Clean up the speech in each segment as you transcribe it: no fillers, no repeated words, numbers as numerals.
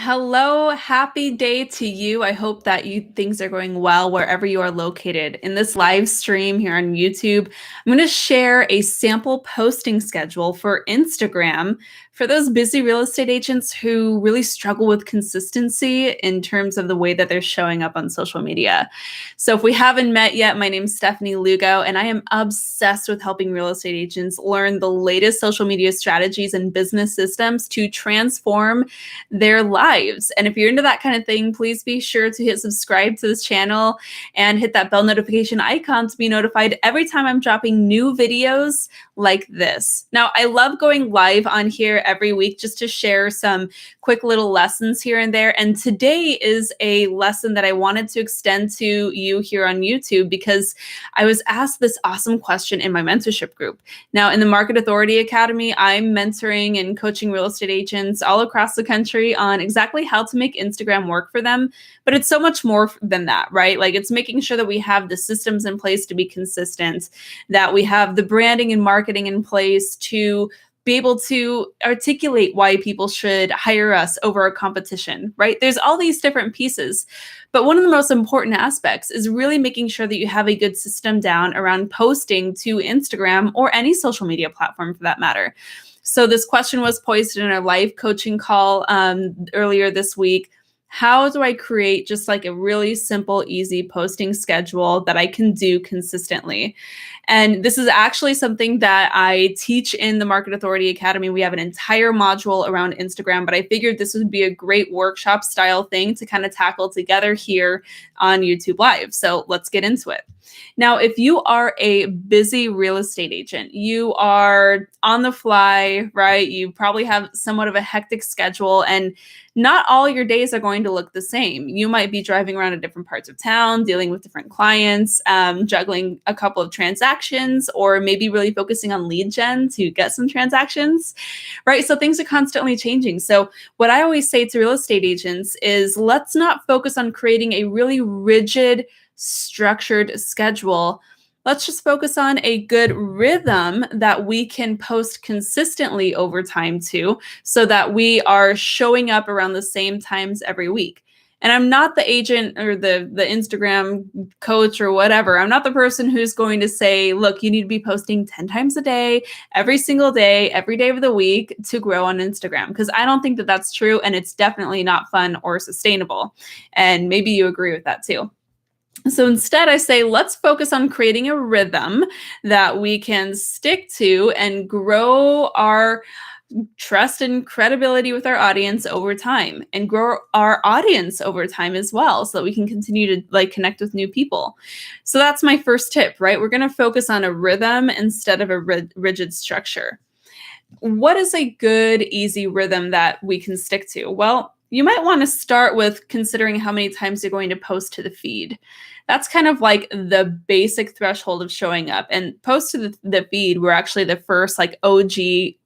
Hello, happy day to you. I hope that things are going well wherever you are located. In this live stream here on YouTube, I'm going to share a sample posting schedule for Instagram for those busy real estate agents who really struggle with consistency in terms of the way that they're showing up on social media. So if we haven't met yet, my name is Stefanie Lugo, and I am obsessed with helping real estate agents learn the latest social media strategies and business systems to transform their lives. And if you're into that kind of thing, please be sure to hit subscribe to this channel and hit that bell notification icon to be notified every time I'm dropping new videos like this. Now, I love going live on here every week just to share some quick little lessons here and there. And today is a lesson that I wanted to extend to you here on YouTube because I was asked this awesome question in my mentorship group. Now, in the Market Authority Academy, I'm mentoring and coaching real estate agents all across the country on exactly how to make Instagram work for them. But it's so much more than that, right? Like, it's making sure that we have the systems in place to be consistent, that we have the branding and marketing in place to be able to articulate why people should hire us over a competition, right? There's all these different pieces. But one of the most important aspects is really making sure that you have a good system down around posting to Instagram or any social media platform for that matter. So this question was posed in our live coaching call earlier this week. How do I create just like a really simple, easy posting schedule that I can do consistently? And this is actually something that I teach in the Market Authority Academy. We have an entire module around Instagram, but I figured this would be a great workshop style thing to kind of tackle together here on YouTube Live. So let's get into it. Now, if you are a busy real estate agent, you are on the fly, right? You probably have somewhat of a hectic schedule, and not all your days are going to look the same. You might be driving around to different parts of town, dealing with different clients, juggling a couple of transactions, or maybe really focusing on lead gen to get some transactions, right? So things are constantly changing. So what I always say to real estate agents is let's not focus on creating a really rigid, structured schedule. Let's just focus on a good rhythm that we can post consistently over time too, so that we are showing up around the same times every week. And I'm not the agent or the Instagram coach or whatever. I'm not the person who's going to say, look, you need to be posting 10 times a day, every single day, every day of the week to grow on Instagram, because I don't think that that's true. And it's definitely not fun or sustainable. And maybe you agree with that too. So instead, I say, let's focus on creating a rhythm that we can stick to and grow our trust and credibility with our audience over time, and grow our audience over time as well, so that we can continue to connect with new people. So that's my first tip, right? We're going to focus on a rhythm instead of a rigid structure. What is a good, easy rhythm that we can stick to? Well, you might want to start with considering how many times you're going to post to the feed. That's kind of like the basic threshold of showing up. And post to the feed were actually the first OG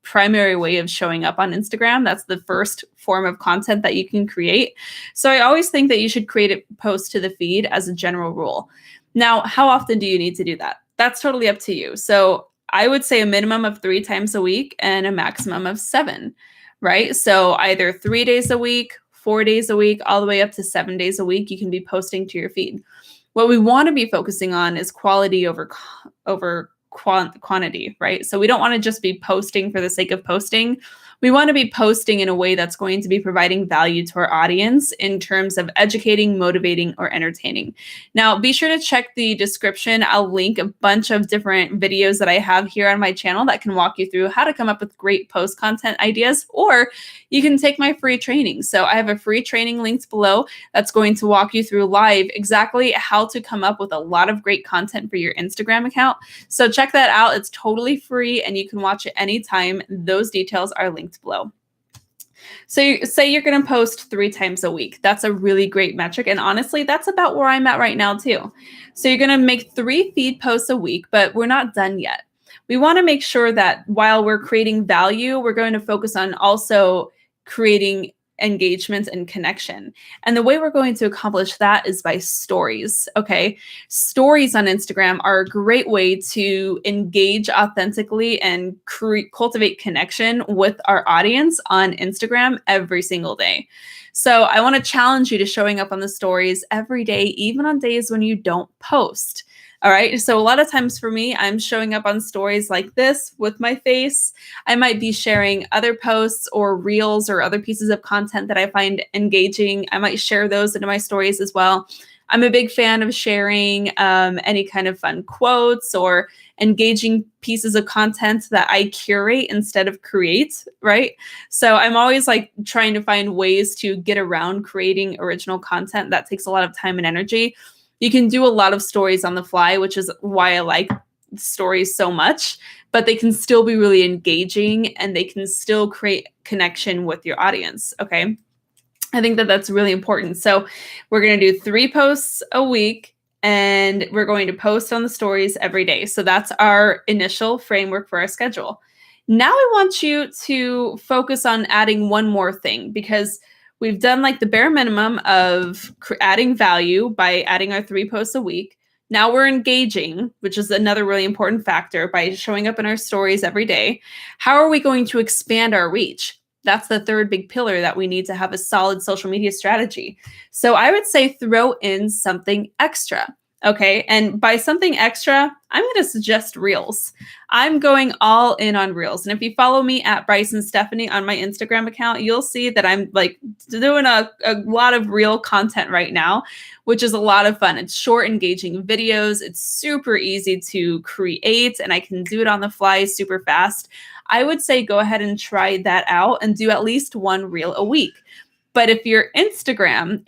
primary way of showing up on Instagram. That's the first form of content that you can create. So I always think that you should create a post to the feed as a general rule. Now, how often do you need to do that? That's totally up to you. So I would say a minimum of 3 times a week and a maximum of 7, right? So either 3 days a week, 4 days a week, all the way up to 7 days a week, you can be posting to your feed. What we want to be focusing on is quality over quantity, right? So we don't want to just be posting for the sake of posting. We want to be posting in a way that's going to be providing value to our audience in terms of educating, motivating, or entertaining. Now, be sure to check the description. I'll link a bunch of different videos that I have here on my channel that can walk you through how to come up with great post content ideas, or you can take my free training. So I have a free training linked below that's going to walk you through live exactly how to come up with a lot of great content for your Instagram account. So check that out. It's totally free and you can watch it anytime. Those details are linked below. So you say you're going to post 3 times a week. That's a really great metric. And honestly, that's about where I'm at right now too. So you're going to make 3 feed posts a week, but we're not done yet. We want to make sure that while we're creating value, we're going to focus on also creating engagement and connection. And the way we're going to accomplish that is by stories. Okay. Stories on Instagram are a great way to engage authentically and cultivate connection with our audience on Instagram every single day. So I want to challenge you to showing up on the stories every day, even on days when you don't post. All right. So a lot of times for me, I'm showing up on stories like this with my face. I might be sharing other posts or reels or other pieces of content that I find engaging. I might share those into my stories as well. I'm a big fan of sharing any kind of fun quotes or engaging pieces of content that I curate instead of create, right? So I'm always like trying to find ways to get around creating original content that takes a lot of time and energy. You can do a lot of stories on the fly, which is why I like stories so much, but they can still be really engaging and they can still create connection with your audience. Okay. I think that that's really important. So we're going to do 3 posts a week and we're going to post on the stories every day. So that's our initial framework for our schedule. Now I want you to focus on adding one more thing because we've done like the bare minimum of adding value by adding our 3 posts a week. Now we're engaging, which is another really important factor by showing up in our stories every day. How are we going to expand our reach? That's the third big pillar that we need to have a solid social media strategy. So I would say throw in something extra. Okay. And by something extra, I'm going to suggest Reels. I'm going all in on Reels. And if you follow me at Bryce and Stefanie on my Instagram account, you'll see that I'm like doing a lot of Reel content right now, which is a lot of fun. It's short, engaging videos. It's super easy to create and I can do it on the fly super fast. I would say go ahead and try that out and do at least 1 Reel a week. But if you're Instagram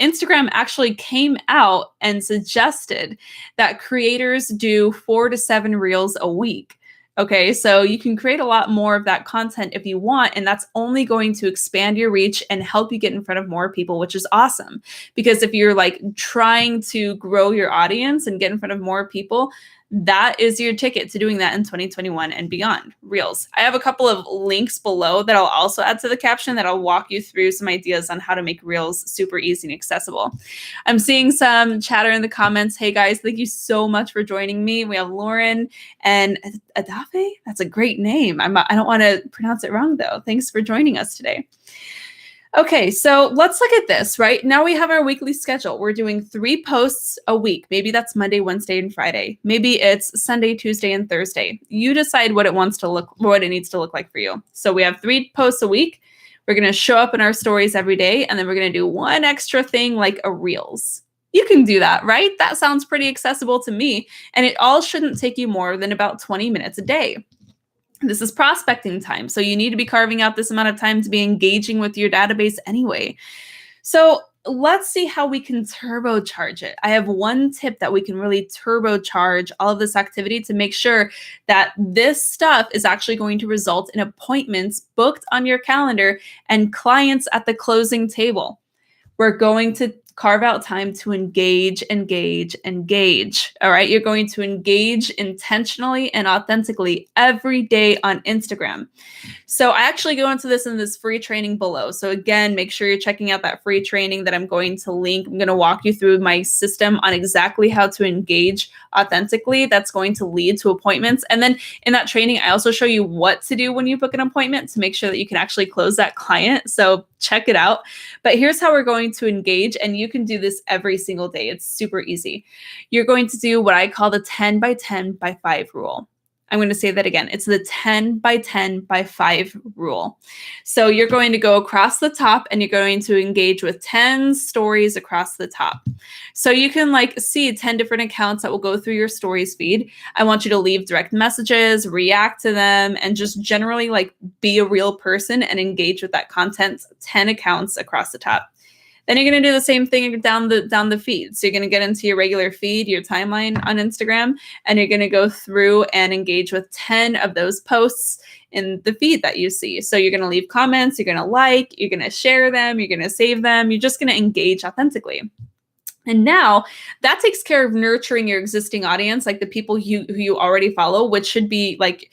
actually came out and suggested that creators do 4 to 7 reels a week. Okay, so you can create a lot more of that content if you want, and that's only going to expand your reach and help you get in front of more people, which is awesome. Because if you're like trying to grow your audience and get in front of more people, that is your ticket to doing that in 2021 and beyond. Reels. I have a couple of links below that I'll also add to the caption that I'll walk you through some ideas on how to make Reels super easy and accessible. I'm seeing some chatter in the comments. Hey guys, thank you so much for joining me. We have Lauren and Adafe. That's a great name. I don't want to pronounce it wrong though. Thanks for joining us today. Okay, so let's look at this, right? Now we have our weekly schedule. We're doing 3 posts a week. Maybe that's Monday, Wednesday, and Friday. Maybe it's Sunday, Tuesday, and Thursday. You decide what it needs to look like for you. So we have 3 posts a week. We're going to show up in our stories every day, and then we're going to do 1 extra thing like a Reels. You can do that, right? That sounds pretty accessible to me, and it all shouldn't take you more than about 20 minutes a day. This is prospecting time. So you need to be carving out this amount of time to be engaging with your database anyway. So let's see how we can turbocharge it. I have one tip that we can really turbocharge all of this activity to make sure that this stuff is actually going to result in appointments booked on your calendar and clients at the closing table. We're going to carve out time to engage. All right. You're going to engage intentionally and authentically every day on Instagram. So I actually go into this in this free training below. So again, make sure you're checking out that free training that I'm going to link. I'm going to walk you through my system on exactly how to engage authentically. That's going to lead to appointments. And then in that training, I also show you what to do when you book an appointment to make sure that you can actually close that client. So check it out. But here's how we're going to engage. And you can do this every single day. It's super easy. You're going to do what I call the 10 by 10 by 5 rule. I'm going to say that again. It's the 10 by 10 by 5 rule. So you're going to go across the top and you're going to engage with 10 stories across the top. So you can like see 10 different accounts that will go through your stories feed. I want you to leave direct messages, react to them, and just generally like be a real person and engage with that content, 10 accounts across the top. Then you're going to do the same thing down the feed. So you're going to get into your regular feed, your timeline on Instagram, and you're going to go through and engage with 10 of those posts in the feed that you see. So you're going to leave comments, you're going to like, you're going to share them, you're going to save them. You're just going to engage authentically. And now that takes care of nurturing your existing audience, like the people who you already follow, which should be like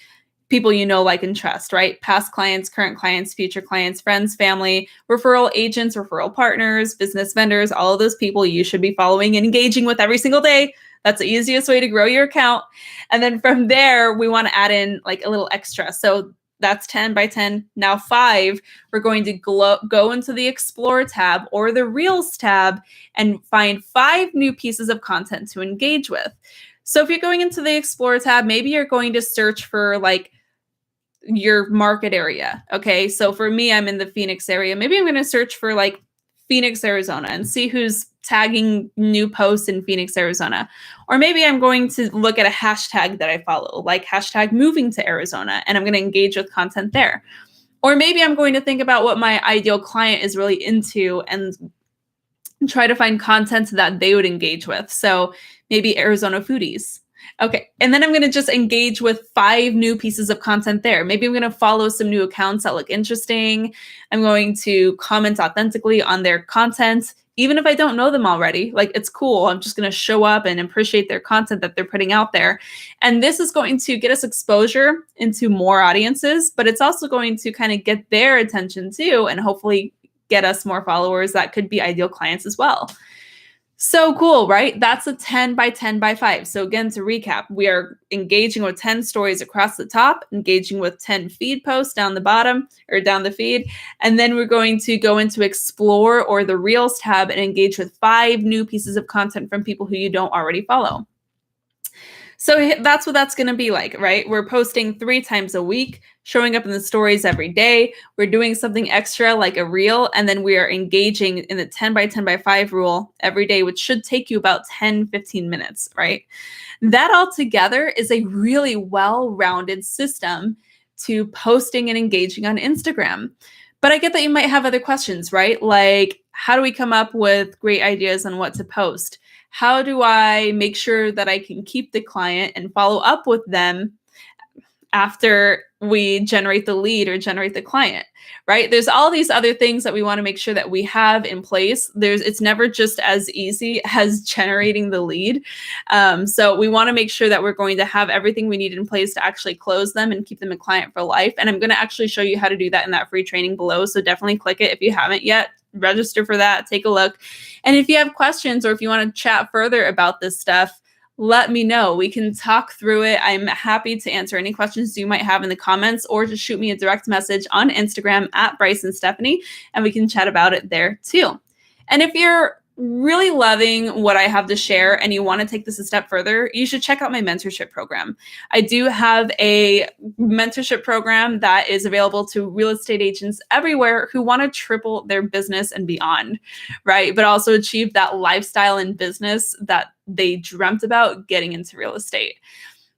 people you know, like, and trust, right? Past clients, current clients, future clients, friends, family, referral agents, referral partners, business vendors, all of those people you should be following and engaging with every single day. That's the easiest way to grow your account. And then from there, we want to add in like a little extra. So that's 10 by 10. Now 5, we're going to go into the Explore tab or the Reels tab and find 5 new pieces of content to engage with. So if you're going into the Explore tab, maybe you're going to search for like your market area. Okay. So for me, I'm in the Phoenix area. Maybe I'm going to search for like Phoenix, Arizona and see who's tagging new posts in Phoenix, Arizona. Or maybe I'm going to look at a hashtag that I follow, like hashtag moving to Arizona, and I'm going to engage with content there. Or maybe I'm going to think about what my ideal client is really into and try to find content that they would engage with. So maybe Arizona foodies. Okay. And then I'm going to just engage with 5 new pieces of content there. Maybe I'm going to follow some new accounts that look interesting. I'm going to comment authentically on their content, even if I don't know them already. Like, it's cool. I'm just going to show up and appreciate their content that they're putting out there. And this is going to get us exposure into more audiences, but it's also going to kind of get their attention too, and hopefully get us more followers that could be ideal clients as well. So cool, right? That's a 10 by 10 by 5. So again, to recap, we are engaging with 10 stories across the top, engaging with 10 feed posts down the bottom or down the feed. And then we're going to go into Explore or the Reels tab and engage with 5 new pieces of content from people who you don't already follow. So that's what that's going to be like, right? We're posting 3 times a week, showing up in the stories every day. We're doing something extra like a reel, and then we are engaging in the 10 by 10 by 5 rule every day, which should take you about 10, 15 minutes, right? That all together is a really well-rounded system to posting and engaging on Instagram. But I get that you might have other questions, right? Like, how do we come up with great ideas on what to post? How do I make sure that I can keep the client and follow up with them after we generate the lead or generate the client, right? There's all these other things that we want to make sure that we have in place. It's never just as easy as generating the lead. So we want to make sure that we're going to have everything we need in place to actually close them and keep them a client for life. And I'm going to actually show you how to do that in that free training below. So definitely click it if you haven't yet. Register for that, take a look. And if you have questions or if you want to chat further about this stuff, let me know. We can talk through it. I'm happy to answer any questions you might have in the comments, or just shoot me a direct message on Instagram at Bryce and Stefanie, and we can chat about it there too. And if you're really loving what I have to share and you want to take this a step further, you should check out my mentorship program. I do have a mentorship program that is available to real estate agents everywhere who want to triple their business and beyond, right? But also achieve that lifestyle and business that they dreamt about getting into real estate.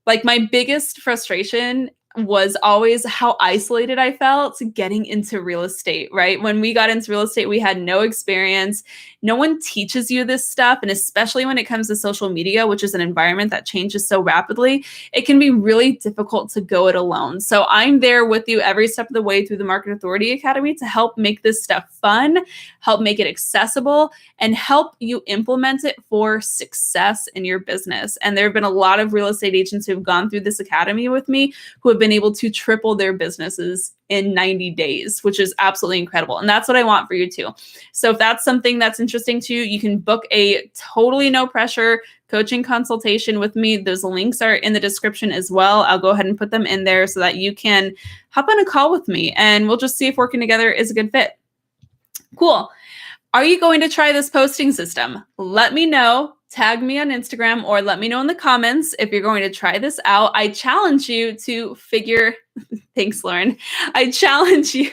Like, my biggest frustration was always how isolated I felt getting into real estate, right? When we got into real estate, we had no experience. No one teaches you this stuff. And especially when it comes to social media, which is an environment that changes so rapidly, it can be really difficult to go it alone. So I'm there with you every step of the way through the Market Authority Academy to help make this stuff fun, help make it accessible, and help you implement it for success in your business. And there have been a lot of real estate agents who have gone through this academy with me who have been able to triple their businesses in 90 days, which is absolutely incredible. And that's what I want for you too. So if that's something that's interesting to you, you can book a totally no pressure coaching consultation with me. Those links are in the description as well. I'll go ahead and put them in there so that you can hop on a call with me and we'll just see if working together is a good fit. Cool. Are you going to try this posting system? Let me know. Tag me on Instagram or let me know in the comments if you're going to try this out. I challenge you to figure, thanks, Lauren. I challenge you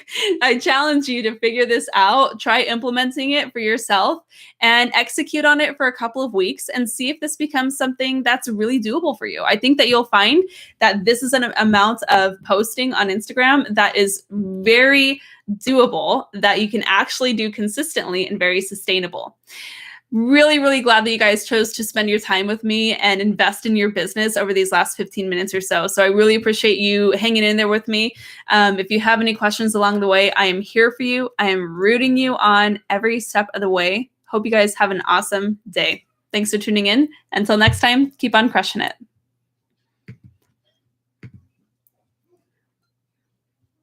to figure this out, try implementing it for yourself and execute on it for a couple of weeks and see if this becomes something that's really doable for you. I think that you'll find that this is an amount of posting on Instagram that is very doable, that you can actually do consistently and very sustainable. Really, really glad that you guys chose to spend your time with me and invest in your business over these last 15 minutes or so. So I really appreciate you hanging in there with me. If you have any questions along the way, I am here for you. I am rooting you on every step of the way. Hope you guys have an awesome day. Thanks for tuning in. Until next time, keep on crushing it.